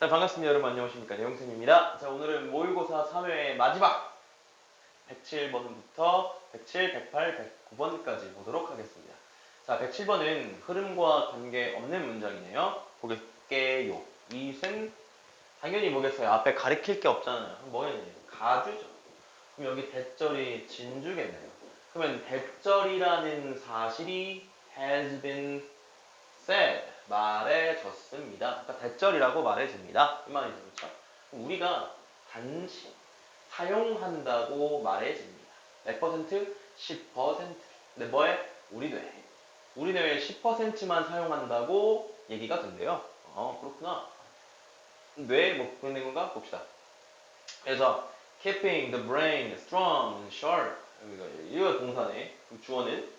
자, 반갑습니다. 여러분 안녕하십니까. 내용쌤입니다. 자, 오늘은 모의고사 3회의 마지막 107번부터 107, 108, 109번까지 보도록 하겠습니다. 자, 107번은 흐름과 관계없는 문장이네요. 볼게요. 이승 당연히 뭐겠어요. 앞에 가리킬 게 없잖아요. 뭐겠네요. 가주죠. 그럼 여기 대절이 진주겠네요. 그러면 대절이라는 사실이 has been said, 말해졌습니다. 그러니까 대절이라고 말해집니다. 이 말이죠. 그렇죠? 우리가 단지 사용한다고 말해집니다. 몇 퍼센트? 10%. 근데 뭐에? 우리 뇌. 우리 뇌의 10%만 사용한다고 얘기가 된대요. 그렇구나. 뇌에 뭐 보는 건가? 봅시다. 그래서 keeping the brain strong and sharp. 이거 동사네. 주어는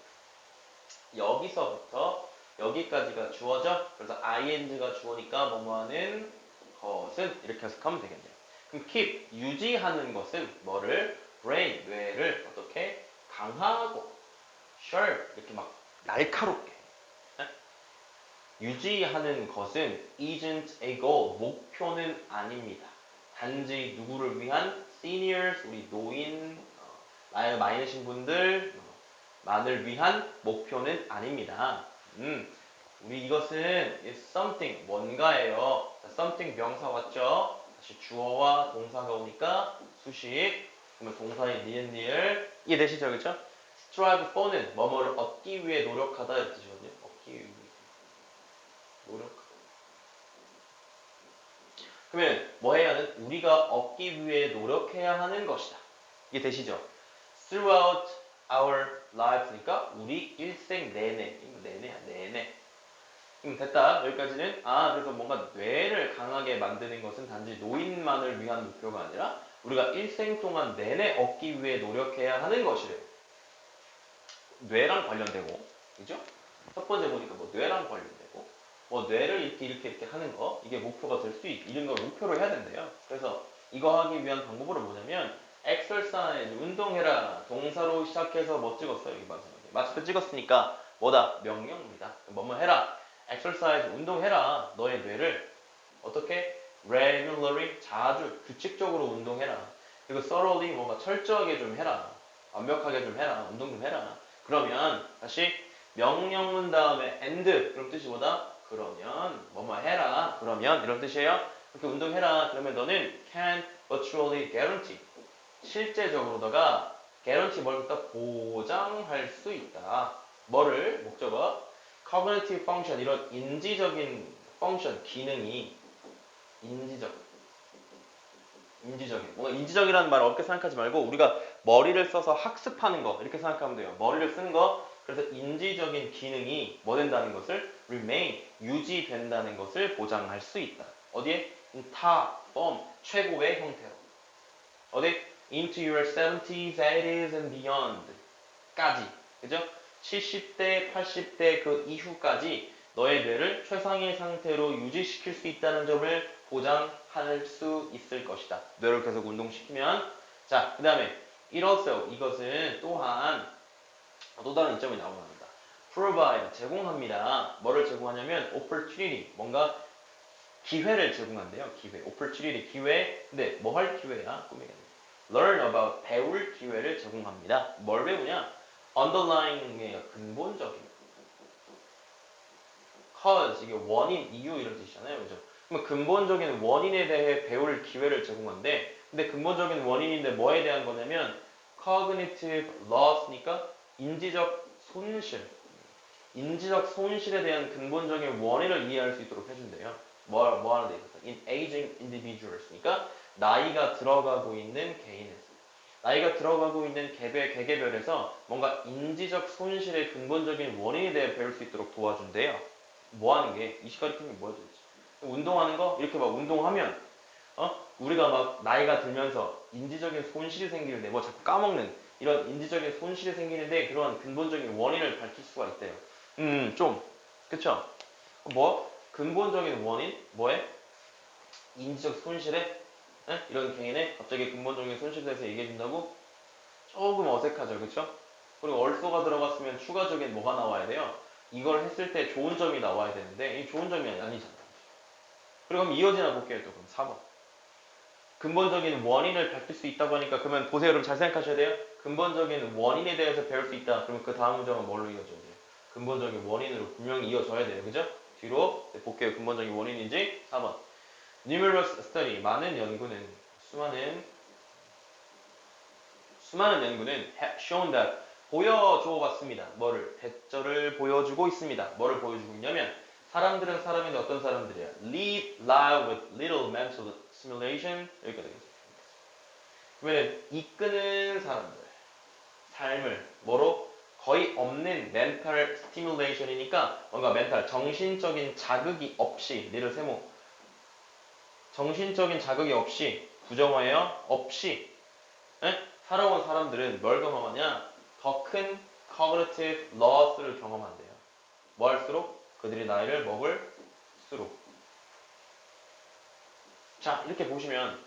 여기서부터 여기까지가 주어져. 그래서 ing가 주어니까 뭐뭐하는 것은 이렇게 해석하면 되겠네요. 그럼 keep 유지하는 것은 뭐를? brain 뇌를 어떻게? 강하고 sharp 이렇게 막 날카롭게 유지하는 것은 isn't a goal 목표는 아닙니다. 단지 누구를 위한? seniors 우리 노인 나이 많으신 분들 만을 위한 목표는 아닙니다. 우리 이것은 is something 뭔가예요. something 명사 왔죠. 다시 주어와 동사가 오니까 수식. 그러면 동사의 니을 이해되시죠, 그렇죠? strive for는 뭐뭐를 얻기 위해 노력하다 이런 뜻이거든요. 얻기 위해 노력. 그러면 뭐 해야 하는? 우리가 얻기 위해 노력해야 하는 것이다. 이게 되시죠? Throughout our life니까 우리 일생 내내. 내내야 내내. 됐다. 여기까지는 그래서 뭔가 뇌를 강하게 만드는 것은 단지 노인만을 위한 목표가 아니라 우리가 일생 동안 내내 얻기 위해 노력해야 하는 것이래요. 뇌랑 관련되고, 그죠? 첫 번째 보니까 뭐 뇌랑 관련되고, 뭐 뇌를 이렇게 하는 거 이게 목표가 될 수 이런 걸 목표로 해야 된대요. 그래서 이거 하기 위한 방법으로 뭐냐면 exercise 운동해라 동사로 시작해서 뭐 찍었어요 여기 마지막에 마스크 찍었으니까 뭐다 명령입니다. 뭐뭐 해라 exercise 운동해라 너의 뇌를 어떻게 regularly 자주 규칙적으로 운동해라 그리고 thoroughly 뭔가 철저하게 좀 해라 완벽하게 좀 해라 운동 좀 해라 그러면 다시 명령문 다음에 and 그럼 뜻이 뭐다? 그러면 뭐뭐 해라 그러면 이런 뜻이에요. 그렇게 운동해라 그러면 너는 can virtually guarantee 실제적으로 너가 guarantee 뭘 갖다 보장할 수 있다. 뭐를? 목적어 cognitive function 이런 인지적인 펑션 기능이 인지적인 뭔가 인지적이라는 말을 어렵게 생각하지 말고 우리가 머리를 써서 학습하는 거 이렇게 생각하면 돼요. 머리를 쓰는 거 그래서 인지적인 기능이 뭐 된다는 것을 remain 유지된다는 것을 보장할 수 있다. 어디에? 최고의 형태로. 어디? into your 70s, 80s and beyond 까지. 그죠? 70대, 80대 그 이후까지 너의 뇌를 최상의 상태로 유지시킬 수 있다는 점을 보장할 수 있을 것이다. 뇌를 계속 운동시키면. 자, 그 다음에 이것은 또한 또 다른 이점이 나옵니다. provide, 제공합니다. 뭐를 제공하냐면 opportunity, 뭔가 기회를 제공한대요. 기회, opportunity, 기회. 근데 뭐 할 기회야? 꾸미겠네. learn about, 배울 기회를 제공합니다. 뭘 배우냐? underlying의 근본적인 cause, 이게 원인, 이유 이런 뜻이잖아요. 그죠? 그러면 근본적인 원인에 대해 배울 기회를 제공한데 근데 근본적인 원인인데 뭐에 대한 거냐면 cognitive loss니까 인지적 손실 인지적 손실에 대한 근본적인 원인을 이해할 수 있도록 해준대요. 뭐 하는 데 있어서 in aging individuals니까 나이가 들어가고 있는 개인에서 나이가 들어가고 있는 개개별에서 뭔가 인지적 손실의 근본적인 원인에 대해 배울 수 있도록 도와준대요. 뭐 하는 게? 이 시간이 팀이 뭐야 도대체? 운동하는 거? 이렇게 막 운동하면 우리가 막 나이가 들면서 인지적인 손실이 생기는데 뭐 자꾸 까먹는 이런 인지적인 손실이 생기는데 그런 근본적인 원인을 밝힐 수가 있대요. 좀 그쵸? 뭐? 근본적인 원인? 뭐에? 인지적 손실에? 이런 개인의 갑자기 근본적인 손실에 대해서 얘기해준다고? 조금 어색하죠, 그쵸? 그리고 얼쏘가 들어갔으면 추가적인 뭐가 나와야 돼요? 이걸 했을 때 좋은 점이 나와야 되는데 이 좋은 점이 아니잖아. 그럼 이어지나 볼게요. 또 그럼 4번. 근본적인 원인을 밝힐 수 있다고 하니까 그러면 보세요. 여러분 잘 생각하셔야 돼요. 근본적인 원인에 대해서 배울 수 있다. 그러면 그 다음 문장은 뭘로 이어져야 돼요? 근본적인 원인으로 분명히 이어져야 돼요. 그죠? 뒤로 볼게요. 근본적인 원인인지 4번. Numerous study. 많은 연구는 수많은 연구는 have shown that 보여줘 봤습니다. 뭐를? 대절을 보여주고 있습니다. 뭐를 보여주고 있냐면 사람들은 사람인데 어떤 사람들이야? Lead life with little mental stimulation. 여기까지 되겠습니다. 그러면 이끄는 사람들 삶을 뭐로? 거의 없는 멘탈 스티뮬레이션이니까 뭔가 멘탈 정신적인 자극이 없이 니를 세모 정신적인 자극이 없이 부정어예요. 없이 에? 살아온 사람들은 뭘 경험하냐? 더 큰 cognitive loss를 경험한대요. 뭐 할수록? 그들이 나이를 먹을수록. 자, 이렇게 보시면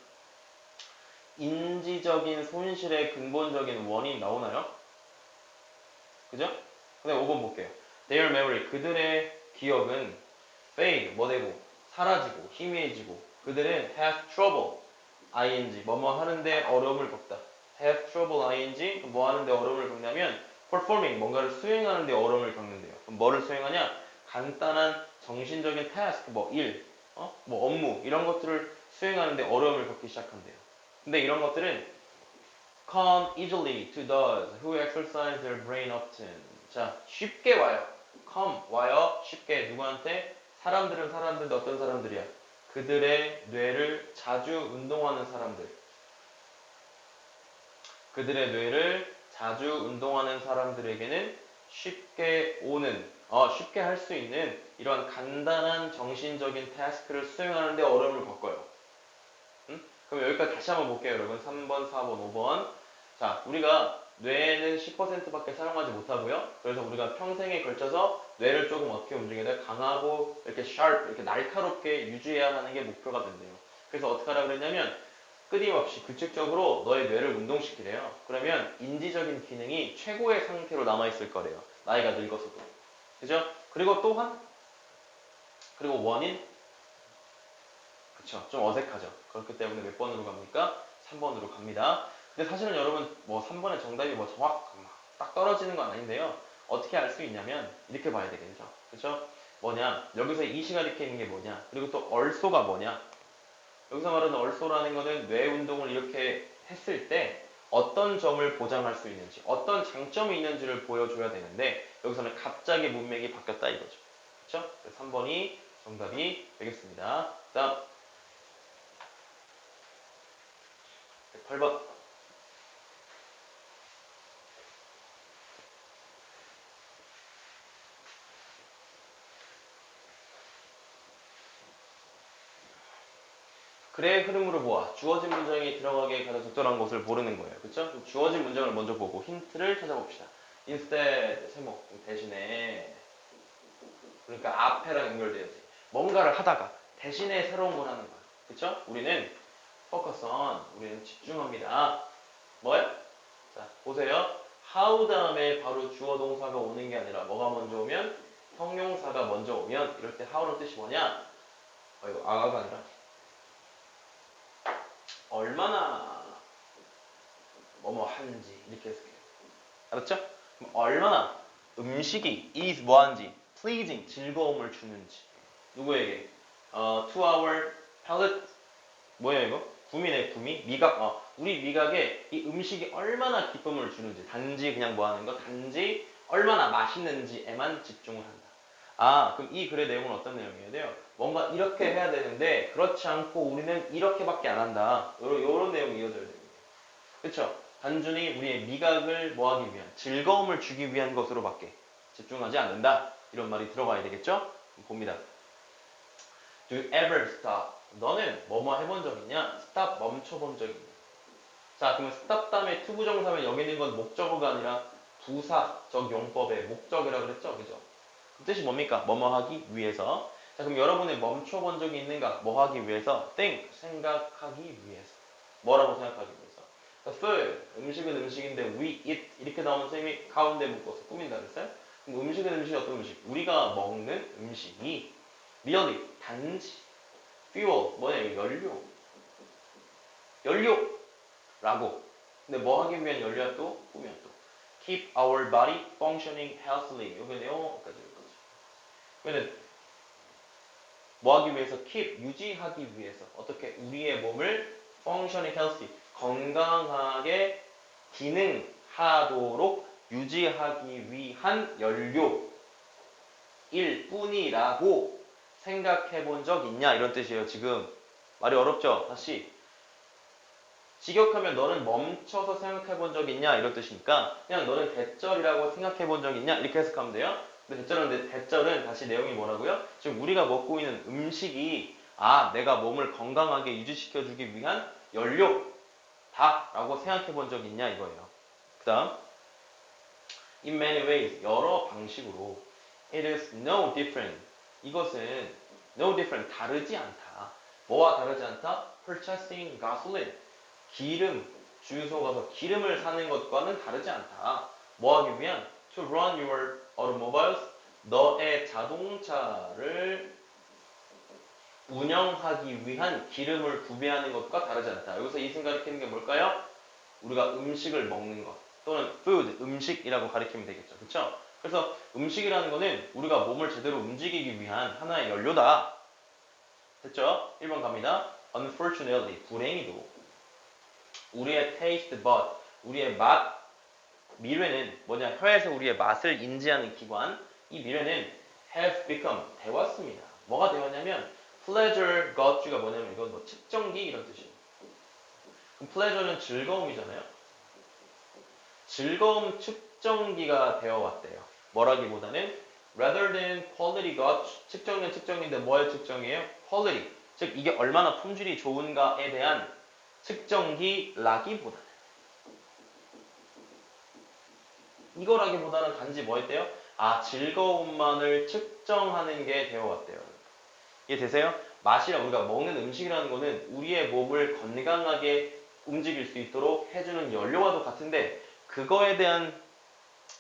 인지적인 손실의 근본적인 원인 나오나요? 그죠? 근데 5번 볼게요. Their memory, 그들의 기억은 fade, 뭐 되고? 사라지고, 희미해지고. 그들은 have trouble, ing, 뭐뭐 하는데 어려움을 겪다. have trouble, ing, 뭐 하는데 어려움을 겪냐면 performing, 뭔가를 수행하는데 어려움을 겪는데요. 그럼 뭐를 수행하냐? 간단한 정신적인 task, 뭐 일, 뭐 업무, 이런 것들을 수행하는데 어려움을 겪기 시작한대요. 근데 이런 것들은 come easily to those who exercise their brain often. 자, 쉽게 와요. come, 와요. 쉽게. 누구한테? 사람들은 사람들인데 어떤 사람들이야? 그들의 뇌를 자주 운동하는 사람들. 그들의 뇌를 자주 운동하는 사람들에게는 쉽게 오는, 쉽게 할 수 있는 이런 간단한 정신적인 태스크를 수행하는데 어려움을 겪어요. 그럼 여기까지 다시 한번 볼게요, 여러분. 3번, 4번, 5번. 자, 우리가 뇌는 10%밖에 사용하지 못하고요. 그래서 우리가 평생에 걸쳐서 뇌를 조금 어떻게 움직여야 돼? 강하고 이렇게 sharp, 이렇게 날카롭게 유지해야 하는 게 목표가 된대요. 그래서 어떻게 하라 그랬냐면 끊임없이 규칙적으로 너의 뇌를 운동시키래요. 그러면 인지적인 기능이 최고의 상태로 남아있을 거래요. 나이가 늙어서도. 그죠? 그리고 또한, 그리고 원인? 그쵸. 좀 어색하죠. 그렇기 때문에 몇 번으로 갑니까? 3번으로 갑니다. 근데 사실은 여러분, 뭐 3번의 정답이 뭐 딱 떨어지는 건 아닌데요. 어떻게 알 수 있냐면, 이렇게 봐야 되겠죠. 그쵸? 뭐냐? 여기서 이시가 이렇게 있는 게 뭐냐? 그리고 또 얼소가 뭐냐? 여기서 말하는 얼소라는 거는 뇌 운동을 이렇게 했을 때 어떤 점을 보장할 수 있는지, 어떤 장점이 있는지를 보여줘야 되는데, 여기서는 갑자기 문맥이 바뀌었다 이거죠. 그쵸? 3번이 정답이 되겠습니다. 다음. 8번. 글의 흐름으로 보아 주어진 문장이 들어가기에 가장 적절한 것을 고르는 거예요. 그쵸? 주어진 문장을 먼저 보고 힌트를 찾아봅시다. instead, 세목 대신에, 그러니까 앞에랑 연결되어야지. 뭔가를 하다가 대신에 새로운 걸 하는 거야. 그쵸? 우리는 focus on, 우리는 집중합니다. 뭐요? 자, 보세요. how 다음에 바로 주어 동사가 오는 게 아니라 뭐가 먼저 오면? 형용사가 먼저 오면 이럴 때 how는 뜻이 뭐냐? 이거 아가가 아니라 얼마나 뭐뭐 하는지 이렇게 해석해요. 알았죠? 그럼 얼마나 음식이 is 뭐하는지 pleasing 즐거움을 주는지 누구에게? to our palate 뭐야 이거? 구미네 구미? 미각 우리 미각에 이 음식이 얼마나 기쁨을 주는지 단지 그냥 뭐 하는 거? 단지 얼마나 맛있는지에만 집중을 한다. 그럼 이 글의 내용은 어떤 내용이어야 돼요? 뭔가 이렇게 해야 되는데 그렇지 않고 우리는 이렇게밖에 안 한다. 요런 내용이 이어져야 됩니다. 그쵸? 단순히 우리의 미각을 뭐하기 위한 즐거움을 주기 위한 것으로밖에 집중하지 않는다. 이런 말이 들어가야 되겠죠? 봅니다. Do you ever stop? 너는 뭐뭐 해본 적 있냐? stop 멈춰본 적 있냐? 자, 그러면 stop 다음에 투부정사면 여기 있는 건 목적어가 아니라 부사적 용법의 목적이라고 그랬죠? 그죠? 그 뜻이 뭡니까? 뭐뭐 하기 위해서. 자, 그럼 여러분이 멈춰본 적이 있는가? 뭐 하기 위해서? think, 생각하기 위해서. 뭐라고 생각하기 위해서? food, 음식은 음식인데 we eat 이렇게 나오는 셈이 가운데 묶어서 꾸민다 그랬어요? 그럼 음식은 음식이 어떤 음식? 우리가 먹는 음식이 really 단지 fuel 뭐냐 이거 연료라고. 근데 뭐 하기 위한 연료야 또? 보면 또 keep our body functioning healthily. 여기 내용까지 여기까지. 그러면 뭐 하기 위해서 keep 유지하기 위해서 어떻게 우리의 몸을 functioning healthy 건강하게 기능하도록 유지하기 위한 연료일 뿐이라고 생각해 본 적 있냐 이런 뜻이에요. 지금 말이 어렵죠? 다시 직역하면 너는 멈춰서 생각해 본 적 있냐 이런 뜻이니까 그냥 너는 대절이라고 생각해 본 적 있냐 이렇게 해석하면 돼요. 근데 대절은 다시 내용이 뭐라고요? 지금 우리가 먹고 있는 음식이 내가 몸을 건강하게 유지시켜 주기 위한 연료다라고 생각해 본 적 있냐 이거예요. 그 다음 in many ways 여러 방식으로 it is no different 이것은 no different 다르지 않다. 뭐와 다르지 않다? purchasing gasoline 기름 주유소 가서 기름을 사는 것과는 다르지 않다. 뭐 하기 위한 to run your automobiles 너의 자동차를 운영하기 위한 기름을 구매하는 것과 다르지 않다. 여기서 이승 가리키는 게 뭘까요? 우리가 음식을 먹는 것 또는 food, 음식이라고 가리키면 되겠죠. 그렇죠? 그래서 음식이라는 거는 우리가 몸을 제대로 움직이기 위한 하나의 연료다. 됐죠? 1번 갑니다. Unfortunately, 불행히도 우리의 taste bud, 우리의 맛, 미뢰는 뭐냐? 혀에서 우리의 맛을 인지하는 기관, 이 미뢰는 have become, 되었습니다. 뭐가 되었냐면 pleasure gauge가 뭐냐면 이건 뭐 측정기 이런 뜻이에요. 그럼 pleasure는 즐거움이잖아요. 즐거움 측정기가 되어왔대요. 뭐라기보다는 rather than quality gauge, 측정은 측정인데 뭐의 측정이에요? quality, 즉 이게 얼마나 품질이 좋은가에 대한 측정기라기보다는 이거라기보다는 단지 뭐 했대요? 즐거움만을 측정하는 게 되어왔대요. 이해되세요? 맛이라 우리가 먹는 음식이라는 거는 우리의 몸을 건강하게 움직일 수 있도록 해주는 연료와도 같은데 그거에 대한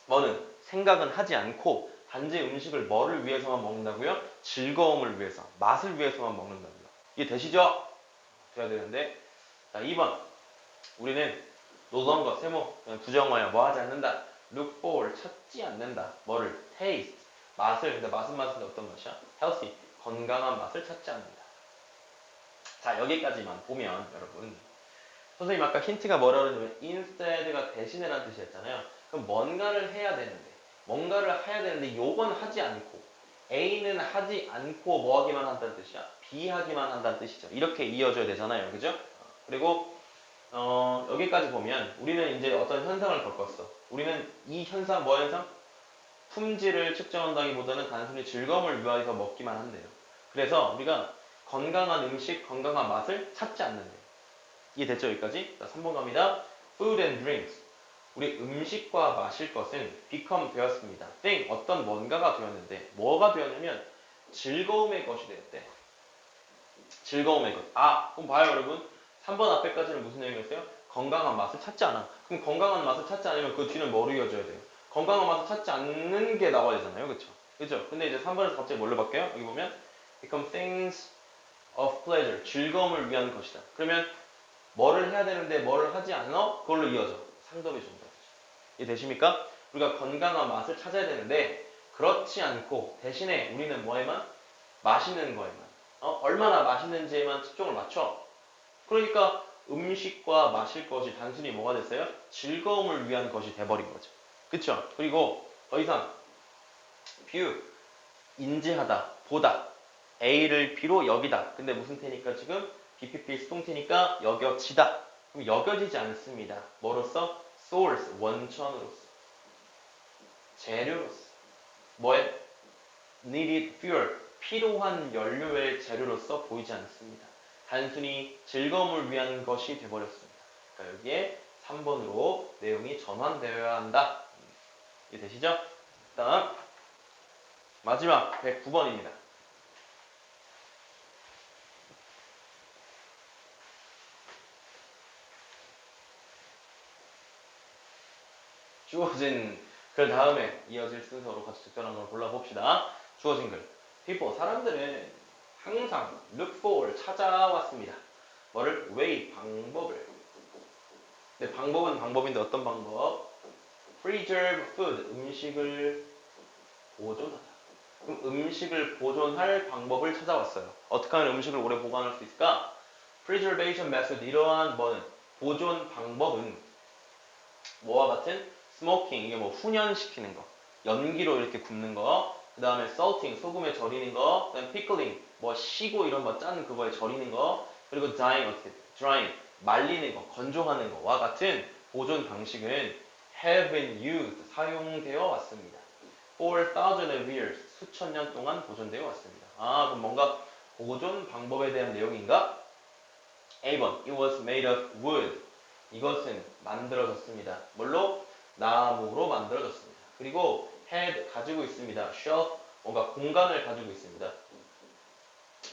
뭐는 생각은 하지 않고 단지 음식을 뭐를 위해서만 먹는다고요? 즐거움을 위해서, 맛을 위해서만 먹는다고요. 이해되시죠? 돼야 되는데 자 2번 우리는 no longer 세모 부정어야 뭐 하지 않는다 look for 찾지 않는다 뭐를 taste 맛을 근데 맛은 어떤 맛이야? healthy 건강한 맛을 찾지 않는다. 자 여기까지만 보면 여러분 선생님 아까 힌트가 뭐라고 했냐면 instead가 대신에라는 뜻이었잖아요. 그럼 뭔가를 해야 되는데 요건 하지 않고 A는 하지 않고 뭐 하기만 한다는 뜻이야? B 하기만 한다는 뜻이죠. 이렇게 이어져야 되잖아요. 그죠? 그리고 여기까지 보면 우리는 이제 어떤 현상을 겪었어. 우리는 이 현상 뭐 현상? 품질을 측정한다기보다는 단순히 즐거움을 위해서 먹기만 한대요. 그래서 우리가 건강한 음식, 건강한 맛을 찾지 않는데요. 이해됐죠? 여기까지? 자, 3번 갑니다. Food and drinks. 우리 음식과 마실 것은 become 되었습니다. thing, 어떤 뭔가가 되었는데 뭐가 되었냐면 즐거움의 것이 되었대. 즐거움의 것. 그럼 봐요 여러분. 3번 앞에까지는 무슨 내용이었어요? 건강한 맛을 찾지 않아. 그럼 건강한 맛을 찾지 않으면 그 뒤는 뭐로 이어져야 돼요? 건강한 맛을 찾지 않는 게 나와야 되잖아요. 그쵸? 그죠? 근데 이제 3번에서 갑자기 뭘로 바뀌어요? 여기 보면 become things of pleasure. 즐거움을 위한 것이다. 그러면 뭐를 해야 되는데 뭐를 하지 않아? 그걸로 이어져. 상dob이 준다. 이해되십니까? 우리가 건강한 맛을 찾아야 되는데 그렇지 않고 대신에 우리는 뭐에만? 맛있는 거에만 얼마나 맛있는지에만 초점을 맞춰. 그러니까 음식과 마실 것이 단순히 뭐가 됐어요? 즐거움을 위한 것이 돼버린 거죠. 그쵸? 그리고 더 이상 view, 인지하다, 보다 A를 B로 여기다. 근데 무슨 태니까 지금? BPP 수동태니까 여겨지다. 그럼 여겨지지 않습니다. 뭐로써? source, 원천으로서 재료로서 뭐에? needed fuel, 필요한 연료의 재료로서 보이지 않습니다. 단순히 즐거움을 위한 것이 되어버렸습니다. 그러니까 여기에 3번으로 내용이 전환되어야 한다. 이해되시죠? 다음 마지막 109번입니다. 주어진 글 다음에 이어질 순서로 같이 적절한 걸 골라봅시다. 주어진 글. people, 사람들은 항상 look for 찾아왔습니다. 뭐를? way 방법을. 근데 방법은 방법인데 어떤 방법? preserve food 음식을 보존하다. 그럼 음식을 보존할 방법을 찾아왔어요. 어떻게 하면 음식을 오래 보관할 수 있을까? preservation method 이러한 뭐는 보존 방법은 뭐와 같은 smoking 이게 뭐 훈연시키는 거, 연기로 이렇게 굽는 거, 그 다음에 salting 소금에 절이는 거, 그다음 pickling 뭐 시고 이런 거 짠 그거에 절이는 거, 그리고 drying 어떻게 drying 말리는 거, 건조하는 거와 같은 보존 방식은 have been used 사용되어 왔습니다. for thousands of years 수천 년 동안 보존되어 왔습니다. 아 그럼 뭔가 보존 방법에 대한 내용인가? A번 It was made of wood 이것은 만들어졌습니다. 뭘로? 나무로 만들어졌습니다. 그리고 had 가지고 있습니다. shelf 뭔가 공간을 가지고 있습니다.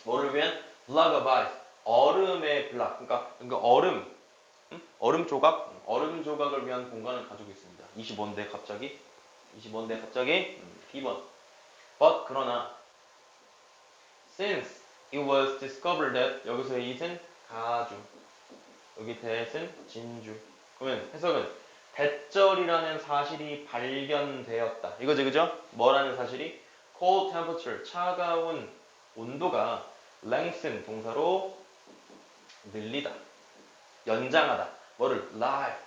뭐를 위한? block of ice 얼음의 블락 그러니까 얼음 얼음 조각 얼음 조각을 위한 공간을 가지고 있습니다. 25인데 갑자기 B번 but 그러나 since it was discovered that 여기서의 it은 가주 여기 that은 진주 그러면 해석은 대절이라는 사실이 발견되었다 이거지 그죠? 뭐라는 사실이? cold temperature 차가운 온도가 lengthen 동사로 늘리다 연장하다 뭐를? life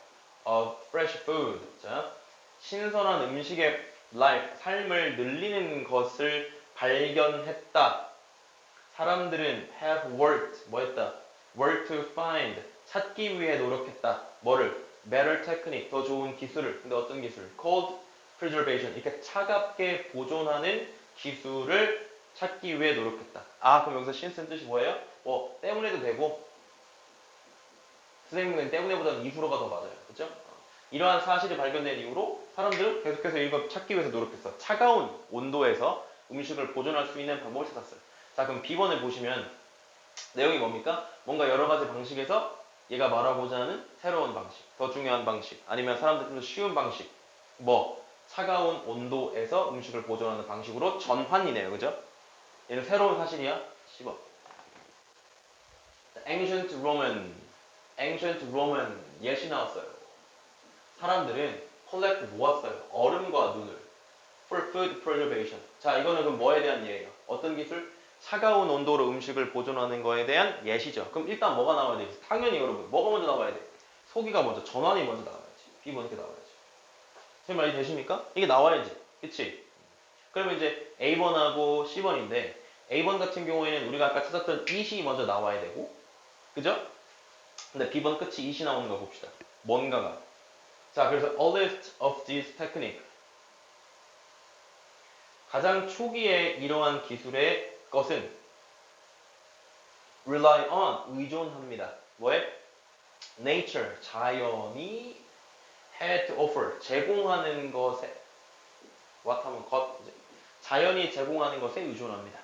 of fresh food 자 신선한 음식의 life 삶을 늘리는 것을 발견했다 사람들은 have worked 뭐 했다? work to find 찾기 위해 노력했다. 뭐를? better technique 더 좋은 기술을. 근데 어떤 기술? cold preservation 이렇게 차갑게 보존하는 기술을 찾기 위해 노력했다. 아 그럼 여기서 since는 뜻이 뭐예요? 뭐 때문에도 되고 선생님은 때문에보다는 이후로가 더 맞아요. 그렇죠? 이러한 사실이 발견된 이후로 사람들은 계속해서 이걸 찾기 위해서 노력했어. 차가운 온도에서 음식을 보존할 수 있는 방법을 찾았어요. 자 그럼 B번을 보시면 내용이 뭡니까? 뭔가 여러 가지 방식에서 얘가 말하고자 하는 새로운 방식, 더 중요한 방식, 아니면 사람들 좀 쉬운 방식, 뭐 차가운 온도에서 음식을 보존하는 방식으로 전환이네요, 그죠? 얘는 새로운 사실이야. 10번. Ancient Roman 예시 나왔어요. 사람들은 collect 모았어요. 얼음과 눈을 for food preservation. 자, 이거는 그럼 뭐에 대한 예예요? 어떤 기술? 차가운 온도로 음식을 보존하는 거에 대한 예시죠. 그럼 일단 뭐가 나와야 돼? 당연히 여러분 뭐가 먼저 나와야 돼? 소기가 먼저 전환이 먼저 나와야지. B번 이렇게 나와야지. 제 말이 되십니까? 이게 나와야지. 그치? 그러면 이제 A번하고 C번인데 A번 같은 경우에는 우리가 아까 찾았던 it이 먼저 나와야 되고 그죠? 근데 B번 끝이 it이 나오는 거 봅시다. 뭔가가. 자 그래서 earliest of these technique 가장 초기에 이러한 기술의 것은 rely on 의존합니다. 뭐에? nature 자연이 had to offer 제공하는 것에 what 하면 것 이제 자연이 제공하는 것에 의존합니다.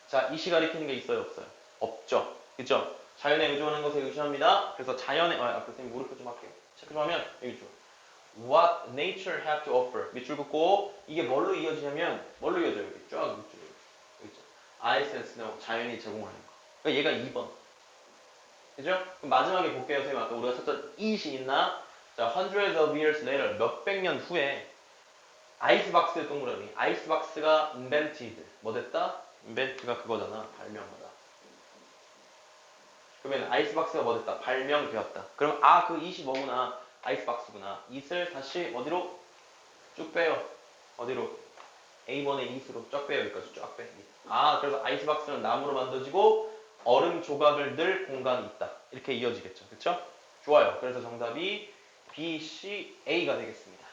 자, 이시 가리키는 게 있어요, 없어요? 없죠. 그죠? 자연에 의존하는 것에 의존합니다. 그래서 자연에 아까 선생님 물음표 좀 할게요. 체크 좀 하면 여기 좀 What nature have to offer 밑줄 긋고 이게 뭘로 이어지냐면 뭘로 이어져요? 여기 쫙 밑줄 여기 있죠. Ice and snow 자연이 제공하는 거. 그러니까 얘가 2번. 그죠? 그럼 마지막에 볼게요. 선생님 아까 우리가 찾던 it이 있나? 자, hundreds of years later 몇백 년 후에 아이스박스의 동그라미 아이스박스가 invented 뭐 됐다? invent가 그거잖아. 발명하다. 그러면 아이스박스가 뭐 됐다? 발명되었다. 그럼 아 그 it이 뭐구나? 아이스박스구나. it을 다시 어디로? 쭉 빼요. 어디로? A번의 it으로 쫙 빼요. 여기까지 쫙 빼. 아 그래서 아이스박스는 나무로 만들어지고 얼음 조각을 넣을 공간이 있다. 이렇게 이어지겠죠. 그쵸? 좋아요. 그래서 정답이 B, C, A가 되겠습니다.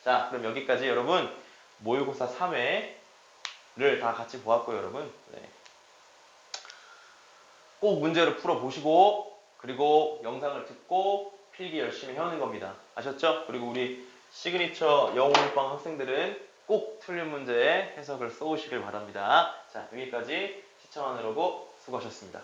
자 그럼 여기까지 여러분 모의고사 3회를 다 같이 보았고요. 여러분 네. 꼭 문제를 풀어보시고 그리고 영상을 듣고 필기 열심히 해오는 겁니다. 아셨죠? 그리고 우리 시그니처 영어몰빵 학생들은 꼭 틀린 문제의 해석을 써오시길 바랍니다. 자 여기까지 시청하느라고 수고하셨습니다.